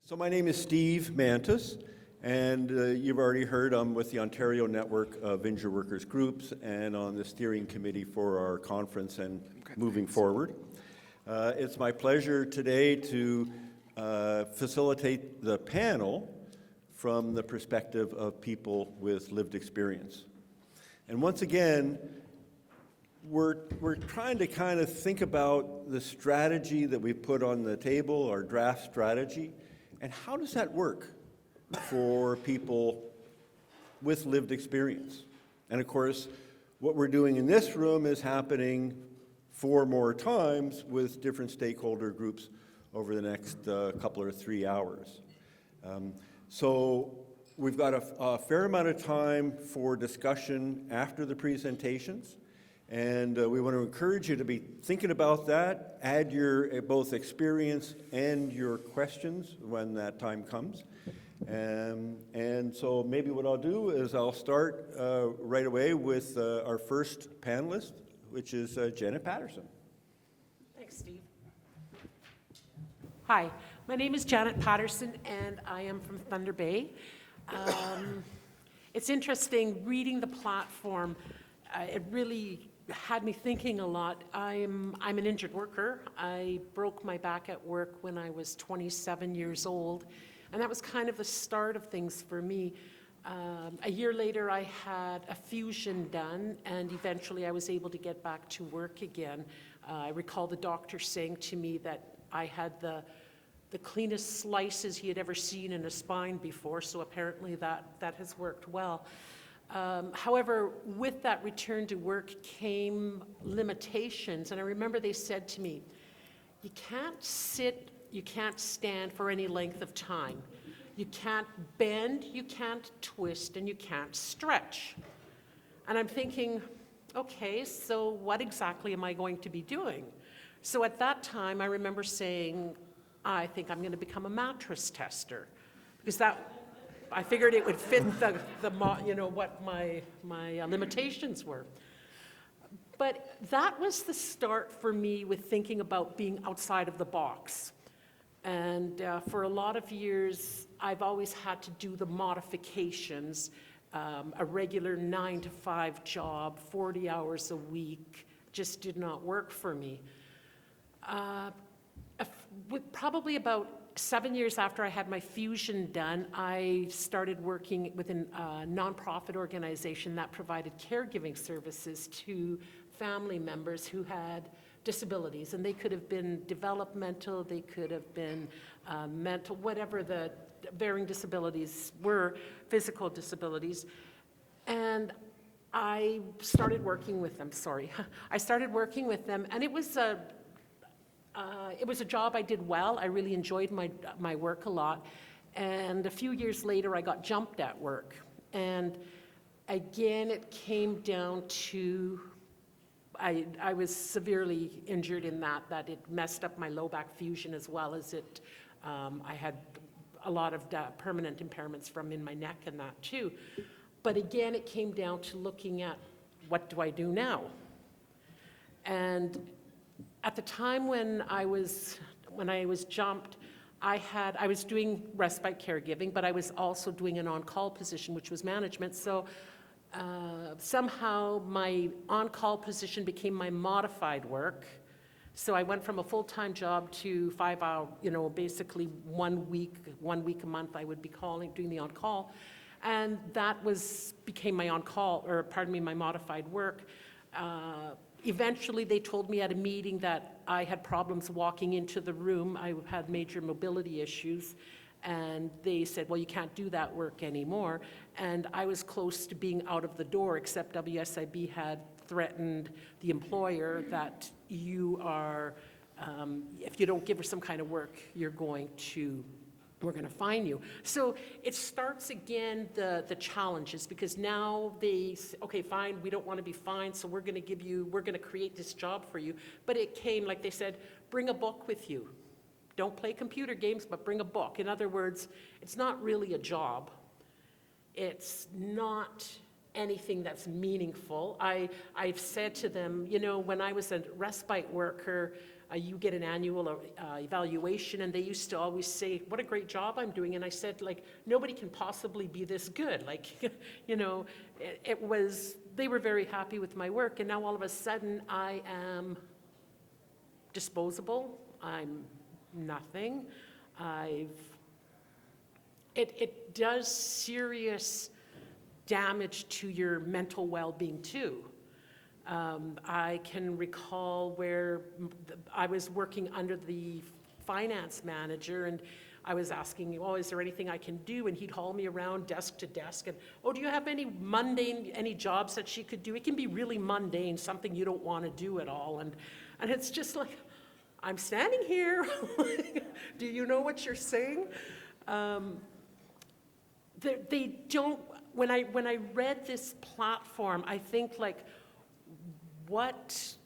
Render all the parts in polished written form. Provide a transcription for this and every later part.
So my name is Steve Mantis, and you've already heard I'm with the Ontario Network of Injured Workers Groups and on the steering committee for our conference and moving forward. It's my pleasure today to facilitate the panel from the perspective of people with lived experience. And once again, we're trying to kind of think about the strategy that we put on the table, our draft strategy, and how does that work for people with lived experience? And of course, what we're doing in this room is happening 4 more times with different stakeholder groups over the next couple or 3 hours. So we've got a fair amount of time for discussion after the presentations. And we want to encourage you to be thinking about that, add your both experience and your questions when that time comes. And so maybe what I'll do is I'll start right away with our first panelist, which is Janet Patterson. Thanks, Steve. Hi, my name is Janet Patterson, and I am from Thunder Bay. It's interesting reading the platform. It really had me thinking a lot. I'm an injured worker. I broke my back at work when I was 27 years old, and that was kind of the start of things for me. A year later, I had a fusion done, and eventually I was able to get back to work again. I recall the doctor saying to me that I had the cleanest slices he had ever seen in a spine before, so apparently that has worked well. However, with that return to work came limitations, and I remember they said to me, you can't sit, you can't stand for any length of time. You can't bend, you can't twist, and you can't stretch. And I'm thinking, okay, so what exactly am I going to be doing? So at that time, I remember saying, I think I'm going to become a mattress tester, because I figured it would fit what my limitations were. But that was the start for me with thinking about being outside of the box. And for a lot of years, I've always had to do the modifications, a regular 9-to-5 job, 40 hours a week, just did not work for me. Probably about 7 years after I had my fusion done, I started working with a nonprofit organization that provided caregiving services to family members who had disabilities. And they could have been developmental, they could have been mental, whatever the varying disabilities were, physical disabilities. And I started working with them, I started working with them, and it was a job I did well. I really enjoyed my work a lot. And a few years later, I got jumped at work. And again, it came down to, I was severely injured in that it messed up my low back fusion, as well as I had a lot of permanent impairments from in my neck and that too. But again, it came down to looking at, what do I do now? And at the time when I was jumped, I was doing respite caregiving, but I was also doing an on-call position, which was management. So somehow my on-call position became my modified work. So I went from a full-time job to 5 hour, basically 1 week a month I would be doing the on-call. And that became my my modified work. Eventually, they told me at a meeting that I had problems walking into the room. I had major mobility issues, and they said, well, you can't do that work anymore. And I was close to being out of the door, except WSIB had threatened the employer that you are, if you don't give her some kind of work, we're going to fine you. So it starts again, the challenges, because now they say, okay, fine, we don't want to be fined, so we're going to create this job for you. But it came, like they said, bring a book with you. Don't play computer games, but bring a book. In other words, it's not really a job. It's not anything that's meaningful. I've said to them, when I was a respite worker, you get an annual evaluation, and they used to always say, what a great job I'm doing. And I said, like, nobody can possibly be this good. Like, you know, they were very happy with my work. And now all of a sudden I am disposable. I'm nothing. It does serious damage to your mental well-being too. I can recall where I was working under the finance manager, and I was asking, oh, is there anything I can do? And he'd haul me around desk to desk, and, oh, do you have any jobs that she could do? It can be really mundane, something you don't want to do at all. And it's just like, I'm standing here. Do you know what you're saying? They don't, when I read this platform, I think, like, what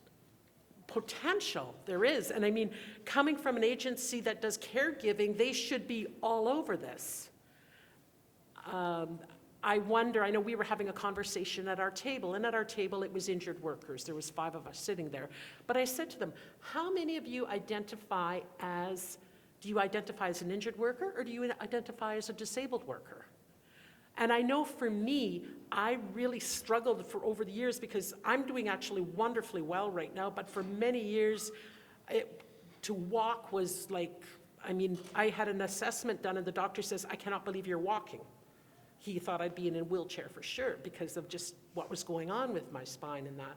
potential there is. And I mean, coming from an agency that does caregiving, they should be all over this. I wonder, I know we were having a conversation at our table, and at our table it was injured workers. There was 5 of us sitting there. But I said to them, how many of you identify as, do you identify as an injured worker, or do you identify as a disabled worker? And I know for me, I really struggled for over the years, because I'm doing actually wonderfully well right now, but for many years, to walk was like, I mean, I had an assessment done and the doctor says, I cannot believe you're walking. He thought I'd be in a wheelchair for sure because of just what was going on with my spine and that.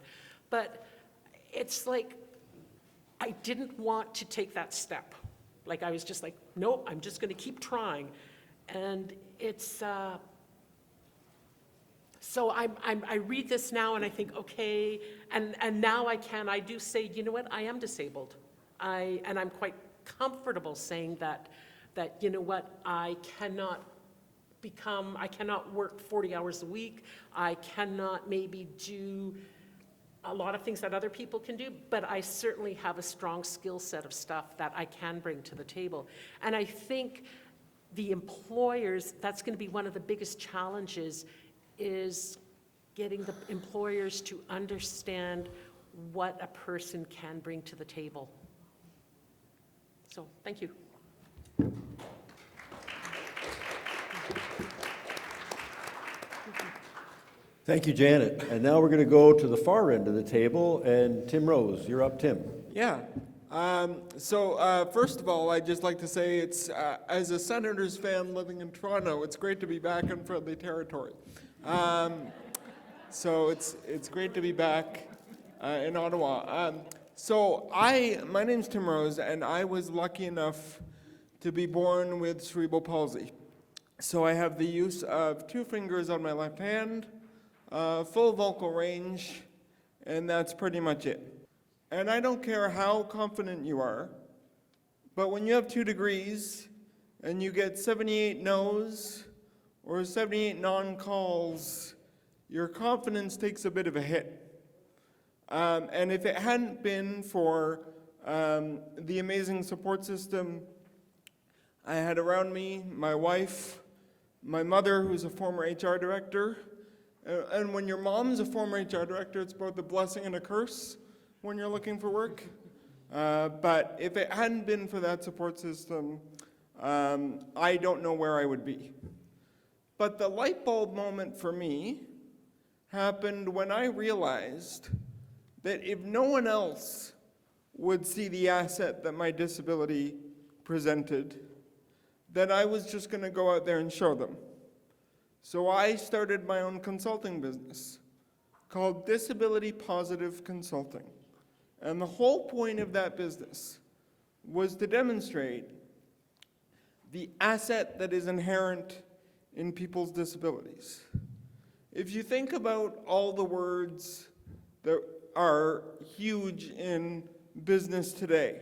But it's like, I didn't want to take that step. Like, I was just like, nope, I'm just gonna keep trying. And it's, so I read this now and I think, okay, and now I do say, you know what, I am disabled. And I'm quite comfortable saying that, you know what, I cannot work 40 hours a week. I cannot maybe do a lot of things that other people can do, but I certainly have a strong skill set of stuff that I can bring to the table. And I think the employers, that's going to be one of the biggest challenges, is getting the employers to understand what a person can bring to the table. So, thank you. Thank you, Janet. And now we're going to go to the far end of the table, and Tim Rose. You're up, Tim. Yeah. First of all, I'd just like to say it's, as a Senators fan living in Toronto, it's great to be back in friendly territory. So it's great to be back in Ottawa. My name's Tim Rose, and I was lucky enough to be born with cerebral palsy. So I have the use of 2 fingers on my left hand, full vocal range, and that's pretty much it. And I don't care how confident you are, but when you have 2 degrees and you get 78 no's or 78 non-calls, your confidence takes a bit of a hit. And if it hadn't been for the amazing support system I had around me, my wife, my mother, who's a former HR director, and when your mom's a former HR director, it's both a blessing and a curse when you're looking for work. But if it hadn't been for that support system, I don't know where I would be. But the light bulb moment for me happened when I realized that if no one else would see the asset that my disability presented, then I was just going to go out there and show them. So I started my own consulting business called Disability Positive Consulting. And the whole point of that business was to demonstrate the asset that is inherent in people's disabilities. If you think about all the words that are huge in business today,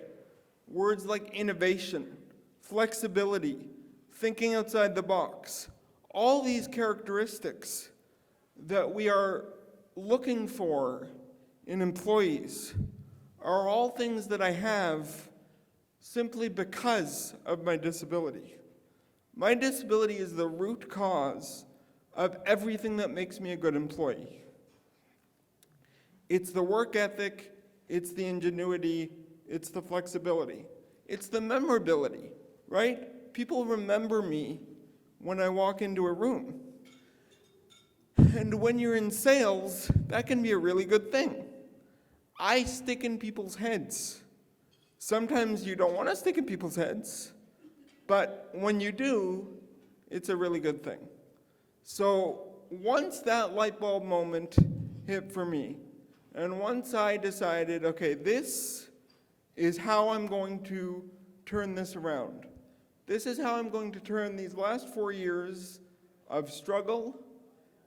words like innovation, flexibility, thinking outside the box, all these characteristics that we are looking for in employees are all things that I have simply because of my disability. My disability is the root cause of everything that makes me a good employee. It's the work ethic, it's the ingenuity, It's the flexibility. It's the memorability, right? People remember me when I walk into a room. And when you're in sales, that can be a really good thing. I stick in people's heads. Sometimes you don't want to stick in people's heads, but when you do, it's a really good thing. So once that light bulb moment hit for me, and once I decided, okay, this is how I'm going to turn this around. This is how I'm going to turn these last 4 years of struggle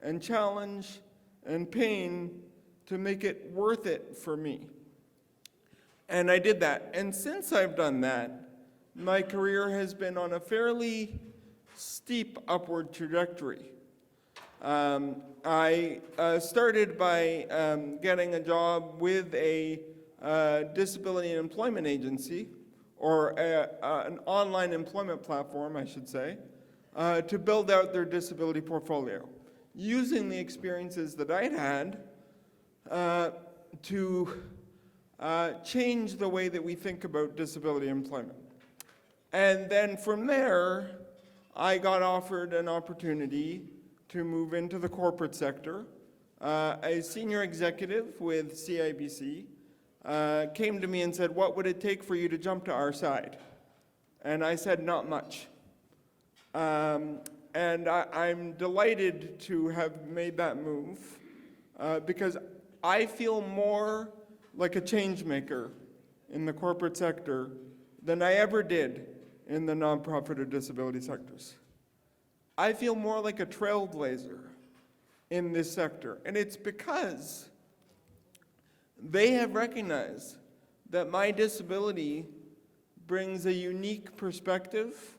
and challenge and pain to make it worth it for me. And I did that. And since I've done that, my career has been on a fairly steep upward trajectory. I started by getting a job with a disability and employment agency, or an online employment platform, I should say, to build out their disability portfolio, using the experiences that I'd had to change the way that we think about disability employment. And then from there, I got offered an opportunity to move into the corporate sector. A senior executive with CIBC came to me and said, "What would it take for you to jump to our side?" And I said, "Not much." And I'm delighted to have made that move because I feel more like a change maker in the corporate sector than I ever did in the nonprofit or disability sectors. I feel more like a trailblazer in this sector, and it's because they have recognized that my disability brings a unique perspective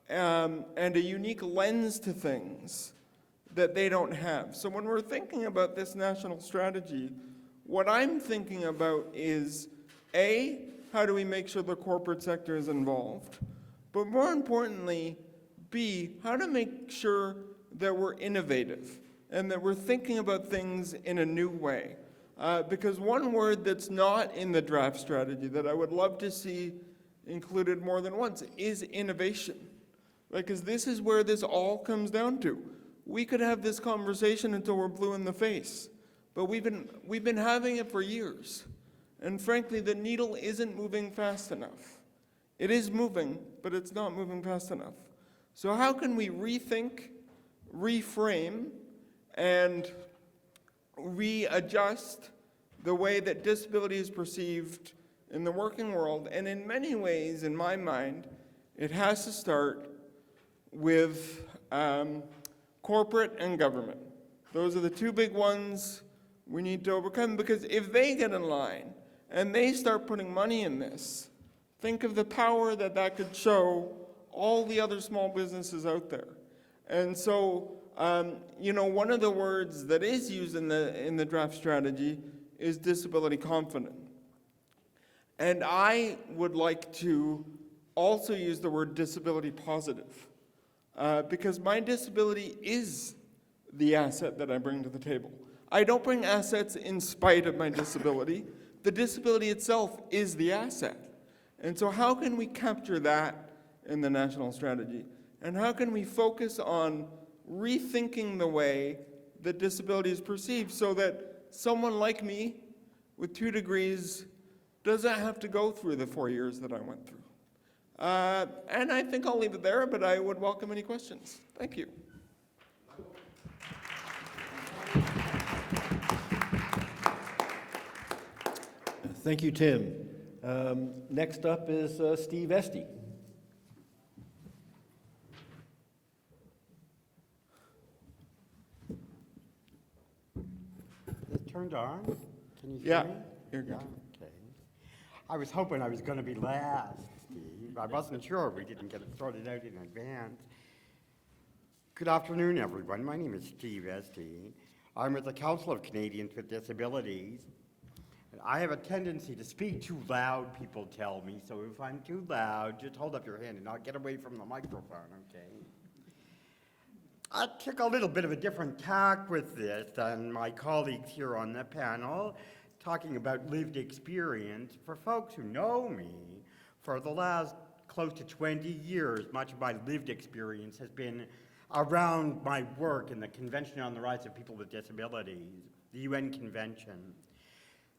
and a unique lens to things that they don't have. So when we're thinking about this national strategy, what I'm thinking about is, A, how do we make sure the corporate sector is involved? But more importantly, B, how to make sure that we're innovative and that we're thinking about things in a new way. Because one word that's not in the draft strategy that I would love to see included more than once is innovation. Because this is where this all comes down to. We could have this conversation until we're blue in the face, but we've been having it for years. And frankly, the needle isn't moving fast enough. It is moving, but it's not moving fast enough. So how can we rethink, reframe, and readjust the way that disability is perceived in the working world? And in many ways, in my mind, it has to start with corporate and government. Those are the two big ones we need to overcome, because if they get in line and they start putting money in this, think of the power that that could show all the other small businesses out there. And so, one of the words that is used in the draft strategy is disability confident. And I would like to also use the word disability positive, because my disability is the asset that I bring to the table. I don't bring assets in spite of my disability. The disability itself is the asset. And so how can we capture that in the national strategy? And how can we focus on rethinking the way that disability is perceived so that someone like me with 2 degrees doesn't have to go through the 4 years that I went through? And I think I'll leave it there, but I would welcome any questions. Thank you. Thank you, Tim. Next up is Steve Esty. Is it turned on? Can you hear Yeah, me? you're good. Yeah, okay. I was hoping I was going to be last, Steve. I wasn't sure. We didn't get it sorted out in advance. Good afternoon, everyone. My name is Steve Esty. I'm with the Council of Canadians with Disabilities. I have a tendency to speak too loud, people tell me, so if I'm too loud, just hold up your hand and I'll get away from the microphone, okay? I took a little bit of a different tack with this than my colleagues here on the panel, talking about lived experience, for folks who know me, for the last close to 20 years, much of my lived experience has been around my work in the Convention on the Rights of People with Disabilities, the UN Convention.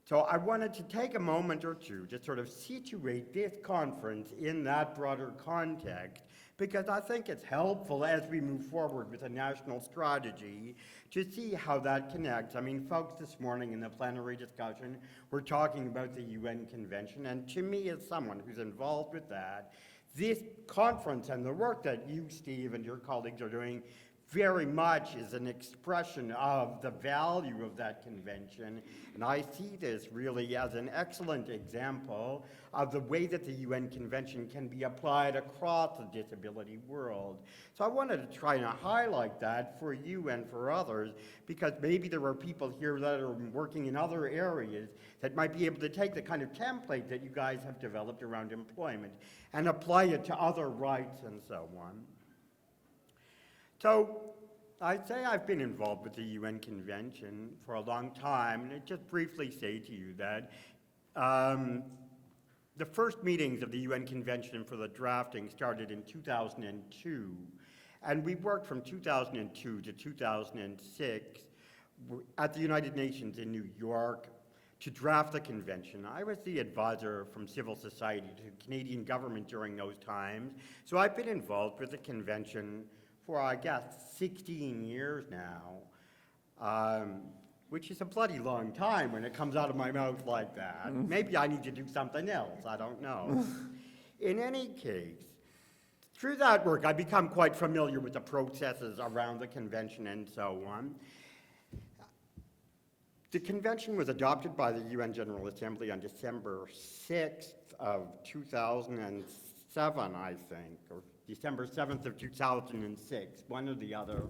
So I wanted to take a moment or two to sort of situate this conference in that broader context, because I think it's helpful as we move forward with a national strategy to see how that connects. I mean, folks this morning in the plenary discussion were talking about the UN Convention, and to me, as someone who's involved with that, this conference and the work that you, Steve, and your colleagues are doing very much is an expression of the value of that convention. And I see this really as an excellent example of the way that the UN Convention can be applied across the disability world. So I wanted to try and highlight that for you and for others, because maybe there are people here that are working in other areas that might be able to take the kind of template that you guys have developed around employment and apply it to other rights and so on. So I'd say I've been involved with the UN Convention for a long time, and I'd just briefly say to you that the first meetings of the UN Convention for the drafting started in 2002, and we worked from 2002 to 2006 at the United Nations in New York to draft the convention. I was the advisor from civil society to the Canadian government during those times, so I've been involved with the convention for, I guess, 16 years now, which is a bloody long time when it comes out of my mouth like that. Maybe I need to do something else, I don't know. In any case, through that work, I've become quite familiar with the processes around the convention and so on. The convention was adopted by the UN General Assembly on December 6th of 2007, I think, or December 7th of 2006, one or the other.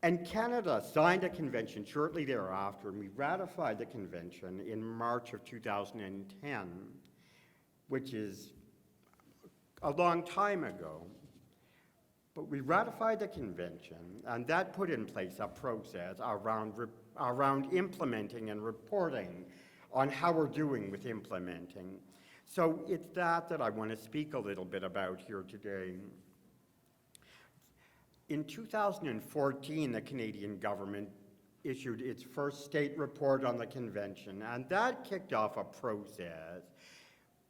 And Canada signed a convention shortly thereafter, and we ratified the convention in March of 2010, which is a long time ago. But we ratified the convention, and that put in place a process around implementing and reporting on how we're doing with implementing. So it's that I want to speak a little bit about here today. In 2014, the Canadian government issued its first state report on the convention, and that kicked off a process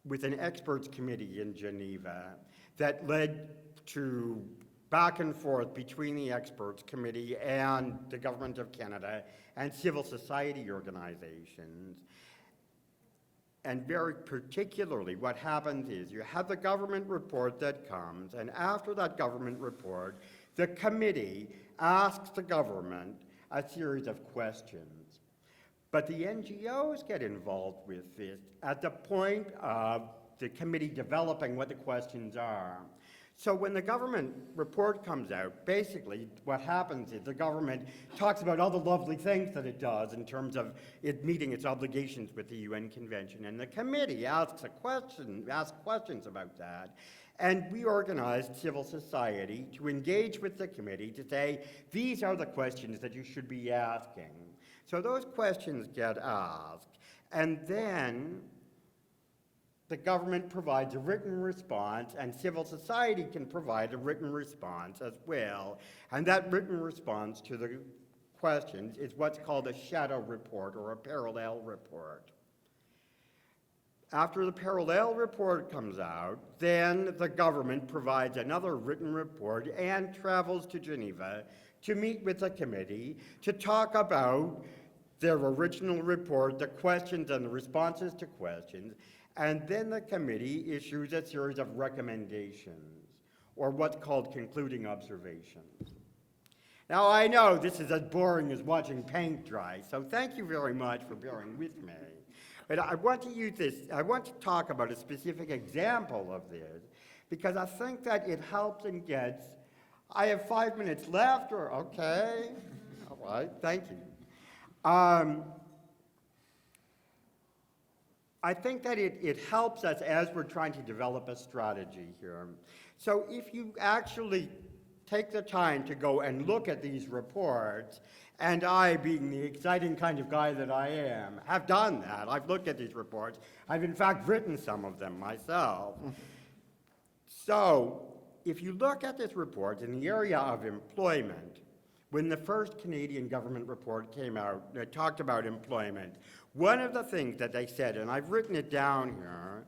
with an experts committee in Geneva that led to back and forth between the experts committee and the government of Canada and civil society organizations. And very particularly, what happens is you have the government report that comes, and after that government report, the committee asks the government a series of questions. But the NGOs get involved with this at the point of the committee developing what the questions are. So when the government report comes out, basically what happens is the government talks about all the lovely things that it does in terms of it meeting its obligations with the UN Convention, and the committee asks questions about that. And we organized civil society to engage with the committee to say, these are the questions that you should be asking. So those questions get asked, and then the government provides a written response, and civil society can provide a written response as well. And that written response to the questions is what's called a shadow report or a parallel report. After the parallel report comes out, then the government provides another written report and travels to Geneva to meet with the committee to talk about their original report, the questions and the responses to questions, and then the committee issues a series of recommendations, or what's called concluding observations. Now, I know this is as boring as watching paint dry, so thank you very much for bearing with me. But I want to talk about a specific example of this, because I think that it helps and gets, I have 5 minutes left, or okay, all right, thank you. I think that it helps us as we're trying to develop a strategy here. So if you actually take the time to go and look at these reports And I, being the exciting kind of guy that I am, have done that. I've looked at these reports. I've in fact written some of them myself. So, if you look at this report in the area of employment, when the first Canadian government report came out that talked about employment, one of the things that they said, and I've written it down here,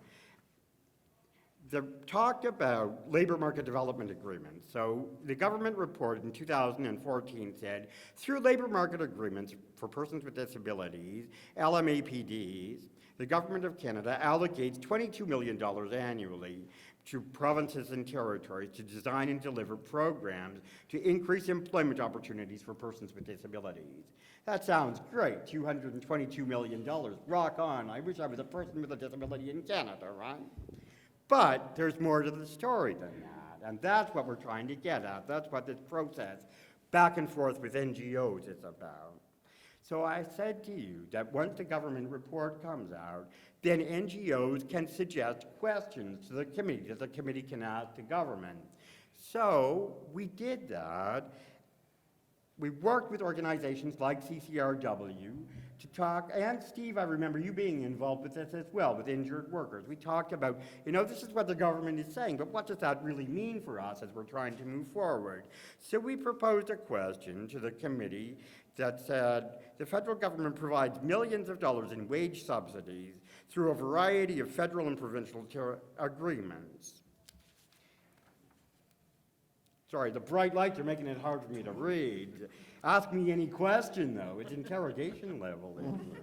they talked about labor market development agreements. So the government report in 2014 said, through labor market agreements for persons with disabilities, LMAPDs, the Government of Canada allocates $22 million annually to provinces and territories to design and deliver programs to increase employment opportunities for persons with disabilities. That sounds great, $222 million, rock on. I wish I was a person with a disability in Canada, right? But there's more to the story than that, and that's what we're trying to get at. That's what this process back and forth with NGOs is about. So I said to you that once the government report comes out, then NGOs can suggest questions to the committee that the committee can ask the government. So we did that. We worked with organizations like CCRW to talk, and Steve, I remember you being involved with this as well, with injured workers. We talked about, this is what the government is saying, but what does that really mean for us as we're trying to move forward? So we proposed a question to the committee that said, the federal government provides millions of dollars in wage subsidies through a variety of federal and provincial agreements. Sorry, the bright lights are making it hard for me to read. Ask me any question, though. It's interrogation level in here.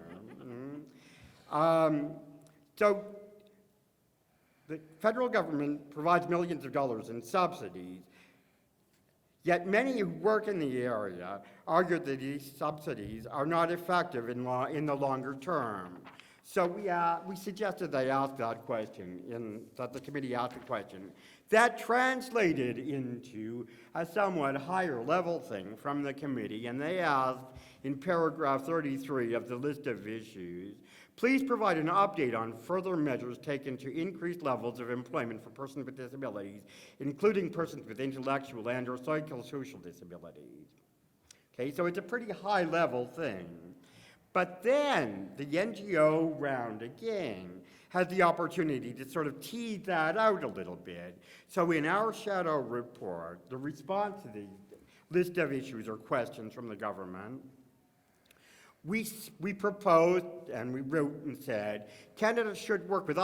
So the federal government provides millions of dollars in subsidies, yet many who work in the area argue that these subsidies are not effective in the longer term. So we suggested they ask that question, that the committee ask the question. That translated into a somewhat higher level thing from the committee, and they asked in paragraph 33 of the list of issues, please provide an update on further measures taken to increase levels of employment for persons with disabilities, including persons with intellectual and or psychosocial disabilities. Okay, so it's a pretty high level thing. But then the NGO round again had the opportunity to sort of tease that out a little bit. So in our shadow report, the response to the list of issues or questions from the government, we proposed and we wrote and said, Canada should work with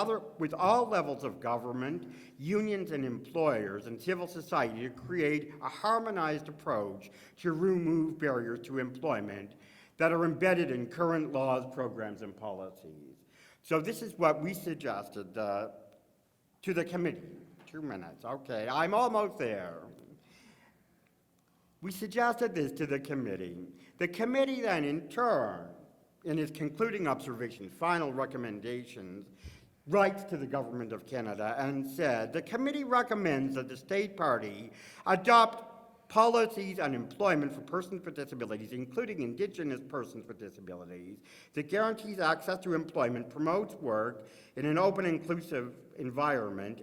all levels of government, unions and employers and civil society to create a harmonized approach to remove barriers to employment that are embedded in current laws, programs, and policies. So this is what we suggested to the committee. 2 minutes, okay, I'm almost there. We suggested this to the committee. The committee then, in turn, in its concluding observations, final recommendations, writes to the Government of Canada and said, the committee recommends that the state party adopt policies on employment for persons with disabilities, including Indigenous persons with disabilities, that guarantees access to employment, promotes work in an open, inclusive environment,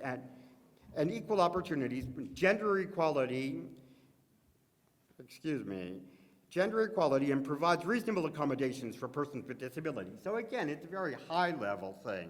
and equal opportunities, gender equality, and provides reasonable accommodations for persons with disabilities. So again, it's a very high-level thing.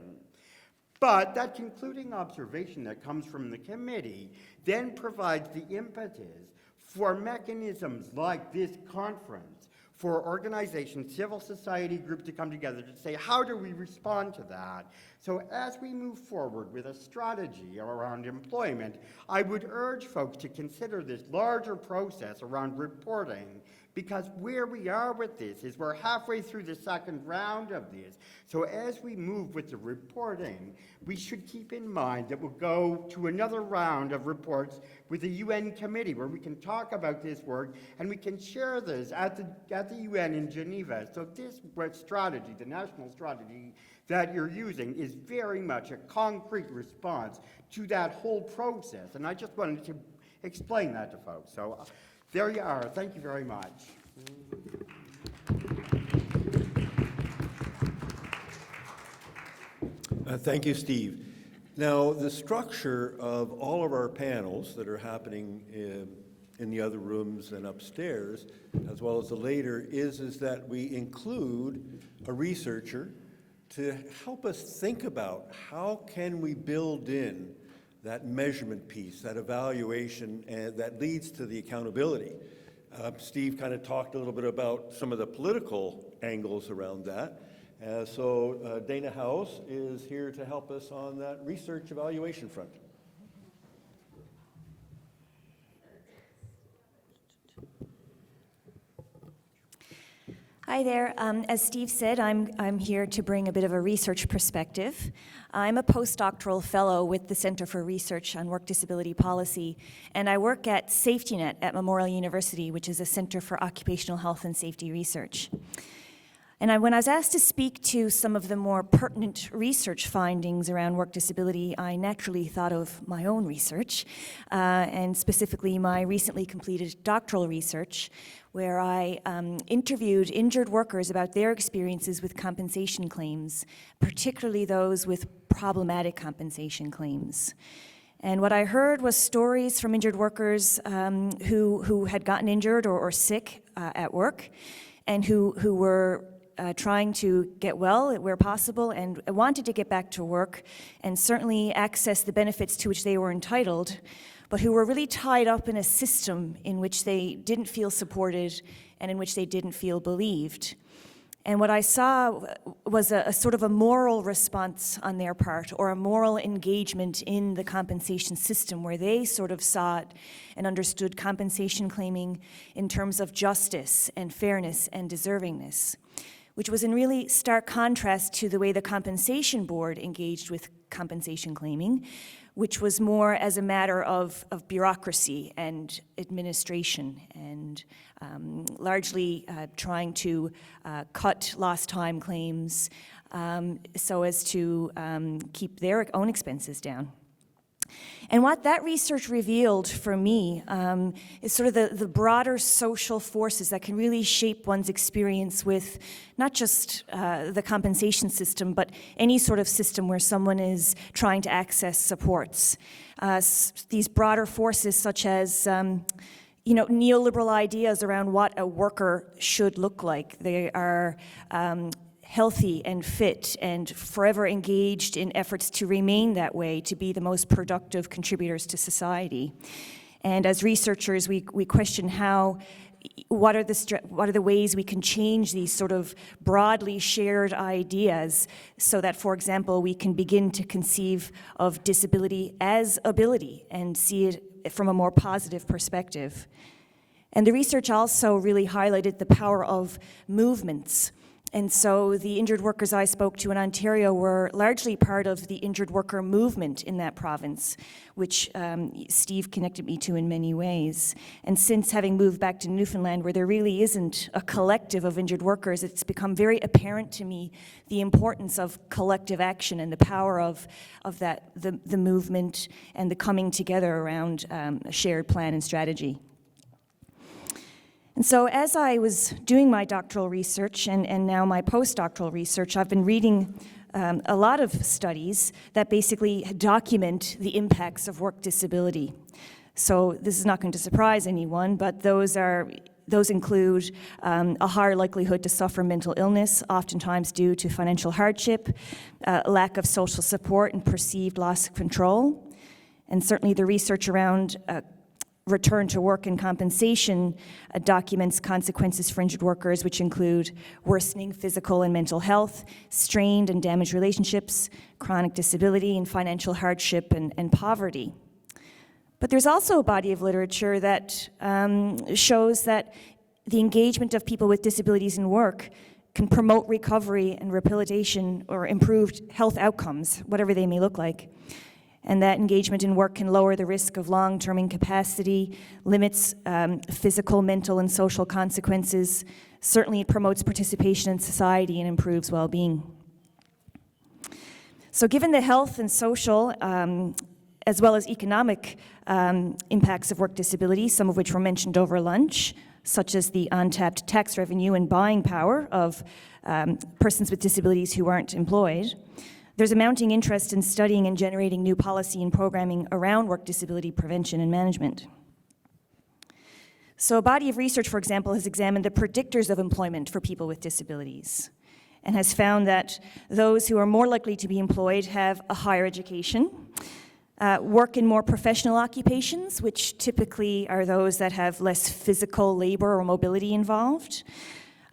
But that concluding observation that comes from the committee then provides the impetus for mechanisms like this conference, for organizations, civil society groups to come together to say, how do we respond to that? So as we move forward with a strategy around employment, I would urge folks to consider this larger process around reporting, because where we are with this is we're halfway through the second round of this. So as we move with the reporting, we should keep in mind that we'll go to another round of reports with the UN committee where we can talk about this work and we can share this at the UN in Geneva. So this strategy, the national strategy that you're using, is very much a concrete response to that whole process. And I just wanted to explain that to folks. So there you are. Thank you very much. Thank you, Steve. Now, the structure of all of our panels that are happening in the other rooms and upstairs, as well as the later, is that we include a researcher to help us think about how can we build in that measurement piece, that evaluation, and that leads to the accountability. Steve kind of talked a little bit about some of the political angles around that. So Dana House is here to help us on that research evaluation front. Hi there. As Steve said, I'm here to bring a bit of a research perspective. I'm a postdoctoral fellow with the Center for Research on Work Disability Policy, and I work at SafetyNet at Memorial University, which is a center for occupational health and safety research. And when I was asked to speak to some of the more pertinent research findings around work disability, I naturally thought of my own research, and specifically my recently completed doctoral research, where I interviewed injured workers about their experiences with compensation claims, particularly those with problematic compensation claims. And what I heard was stories from injured workers who had gotten injured or sick at work, and who were trying to get well where possible and wanted to get back to work and certainly access the benefits to which they were entitled, but who were really tied up in a system in which they didn't feel supported and in which they didn't feel believed. And what I saw was a sort of a moral response on their part, or a moral engagement in the compensation system, where they sort of saw it and understood compensation claiming in terms of justice and fairness and deservingness, which was in really stark contrast to the way the Compensation Board engaged with compensation claiming, which was more as a matter of bureaucracy and administration, and largely trying to cut lost time claims so as to keep their own expenses down. And what that research revealed for me is sort of the broader social forces that can really shape one's experience with not just the compensation system, but any sort of system where someone is trying to access supports. These broader forces such as neoliberal ideas around what a worker should look like. They are healthy and fit and forever engaged in efforts to remain that way, to be the most productive contributors to society. And as researchers, we question what are the ways we can change these sort of broadly shared ideas so that, for example, we can begin to conceive of disability as ability and see it from a more positive perspective. And the research also really highlighted the power of movements. And so the injured workers I spoke to in Ontario were largely part of the injured worker movement in that province, which Steve connected me to in many ways. And since having moved back to Newfoundland, where there really isn't a collective of injured workers, it's become very apparent to me the importance of collective action and the power of the movement and the coming together around a shared plan and strategy. And so as I was doing my doctoral research and now my postdoctoral research, I've been reading a lot of studies that basically document the impacts of work disability. So this is not going to surprise anyone, but those include a higher likelihood to suffer mental illness, oftentimes due to financial hardship, lack of social support and perceived loss of control. And certainly the research around return to work and compensation documents consequences for injured workers, which include worsening physical and mental health, strained and damaged relationships, chronic disability, and financial hardship and poverty. But there's also a body of literature that shows that the engagement of people with disabilities in work can promote recovery and rehabilitation or improved health outcomes, whatever they may look like. And that engagement in work can lower the risk of long-term incapacity, limits physical, mental, and social consequences. Certainly it promotes participation in society and improves well-being. So given the health and social, as well as economic impacts of work disability, some of which were mentioned over lunch, such as the untapped tax revenue and buying power of persons with disabilities who aren't employed, there's a mounting interest in studying and generating new policy and programming around work disability prevention and management. So a body of research, for example, has examined the predictors of employment for people with disabilities and has found that those who are more likely to be employed have a higher education, work in more professional occupations, which typically are those that have less physical labor or mobility involved.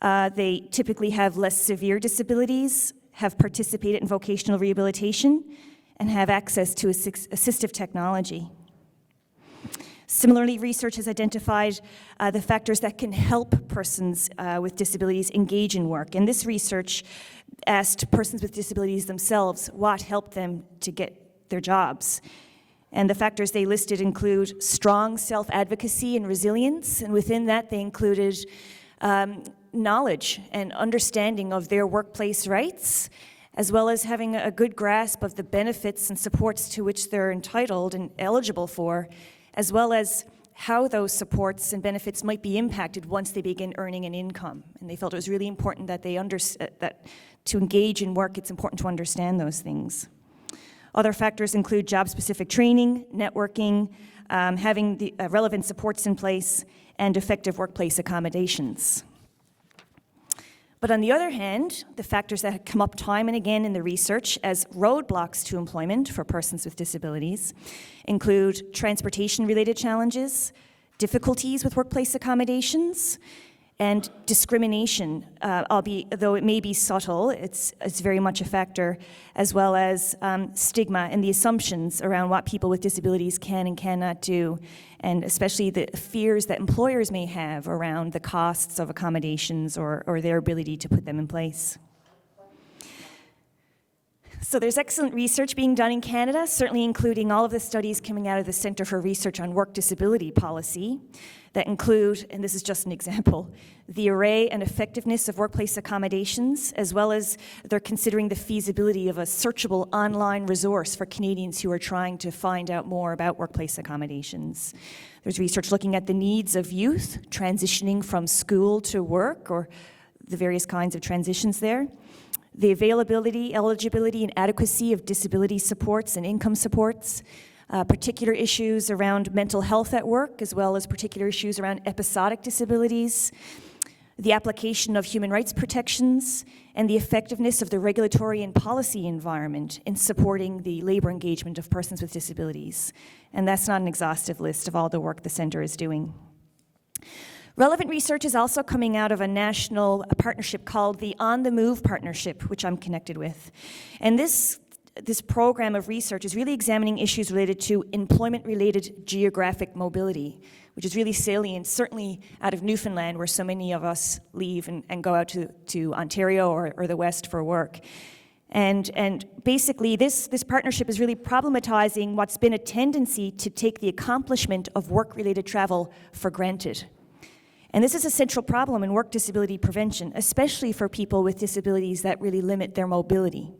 They typically have less severe disabilities, have participated in vocational rehabilitation, and have access to assistive technology. Similarly, research has identified the factors that can help persons with disabilities engage in work. And this research asked persons with disabilities themselves what helped them to get their jobs. And the factors they listed include strong self-advocacy and resilience, and within that they included knowledge and understanding of their workplace rights, as well as having a good grasp of the benefits and supports to which they're entitled and eligible for, as well as how those supports and benefits might be impacted once they begin earning an income. And they felt it was really important that that to engage in work, it's important to understand those things. Other factors include job-specific training, networking, having the relevant supports in place, and effective workplace accommodations. But on the other hand, the factors that have come up time and again in the research as roadblocks to employment for persons with disabilities include transportation-related challenges, difficulties with workplace accommodations, and discrimination, though it may be subtle, it's very much a factor, as well as stigma and the assumptions around what people with disabilities can and cannot do, and especially the fears that employers may have around the costs of accommodations or their ability to put them in place. So there's excellent research being done in Canada, certainly including all of the studies coming out of the Centre for Research on Work Disability Policy that include, and this is just an example, the array and effectiveness of workplace accommodations, as well as they're considering the feasibility of a searchable online resource for Canadians who are trying to find out more about workplace accommodations. There's research looking at the needs of youth transitioning from school to work, or the various kinds of transitions there. The availability, eligibility, and adequacy of disability supports and income supports, particular issues around mental health at work, as well as particular issues around episodic disabilities, the application of human rights protections, and the effectiveness of the regulatory and policy environment in supporting the labor engagement of persons with disabilities. And that's not an exhaustive list of all the work the Centre is doing. Relevant research is also coming out of a national partnership called the On the Move Partnership, which I'm connected with. And this program of research is really examining issues related to employment-related geographic mobility, which is really salient, certainly out of Newfoundland, where so many of us leave and go out to Ontario or the West for work. And basically, this partnership is really problematizing what's been a tendency to take the accomplishment of work-related travel for granted. And this is a central problem in work disability prevention, especially for people with disabilities that really limit their mobility.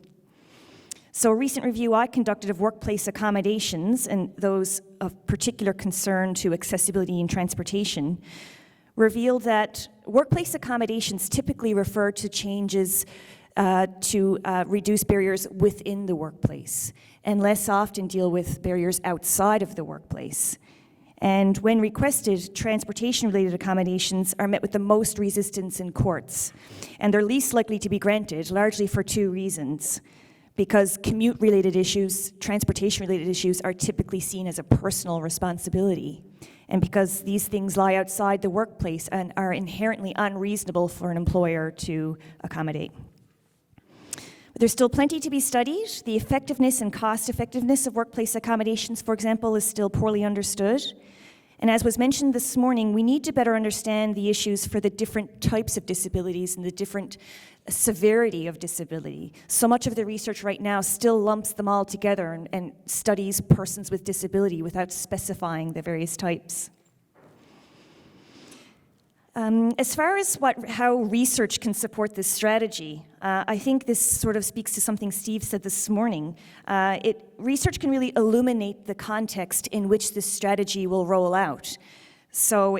So a recent review I conducted of workplace accommodations, and those of particular concern to accessibility and transportation, revealed that workplace accommodations typically refer to changes to reduce barriers within the workplace, and less often deal with barriers outside of the workplace. And when requested, transportation-related accommodations are met with the most resistance in courts, and they're least likely to be granted, largely for two reasons. Because commute-related issues, transportation-related issues are typically seen as a personal responsibility, and because these things lie outside the workplace and are inherently unreasonable for an employer to accommodate. But there's still plenty to be studied. The effectiveness and cost-effectiveness of workplace accommodations, for example, is still poorly understood. And as was mentioned this morning, we need to better understand the issues for the different types of disabilities and the different severity of disability. So much of the research right now still lumps them all together and studies persons with disability without specifying the various types. As far as how research can support this strategy, I think this sort of speaks to something Steve said this morning. Research can really illuminate the context in which this strategy will roll out. So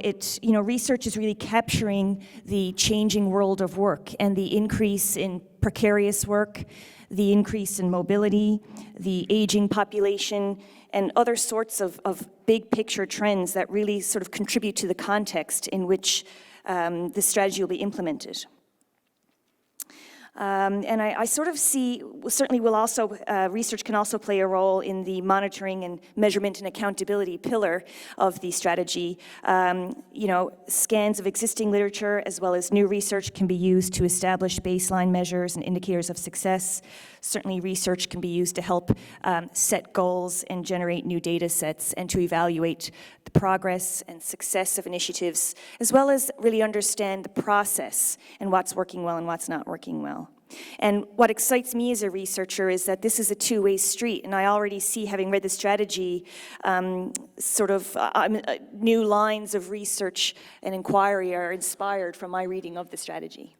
research is really capturing the changing world of work and the increase in precarious work, the increase in mobility, the aging population, and other sorts of big picture trends that really sort of contribute to the context in which this strategy will be implemented. And I sort of see, certainly will also, research can also play a role in the monitoring and measurement and accountability pillar of the strategy. Scans of existing literature as well as new research can be used to establish baseline measures and indicators of success. Certainly research can be used to help set goals and generate new data sets and to evaluate the progress and success of initiatives, as well as really understand the process and what's working well and what's not working well. And what excites me as a researcher is that this is a two-way street, and I already see, having read the strategy, new lines of research and inquiry are inspired from my reading of the strategy.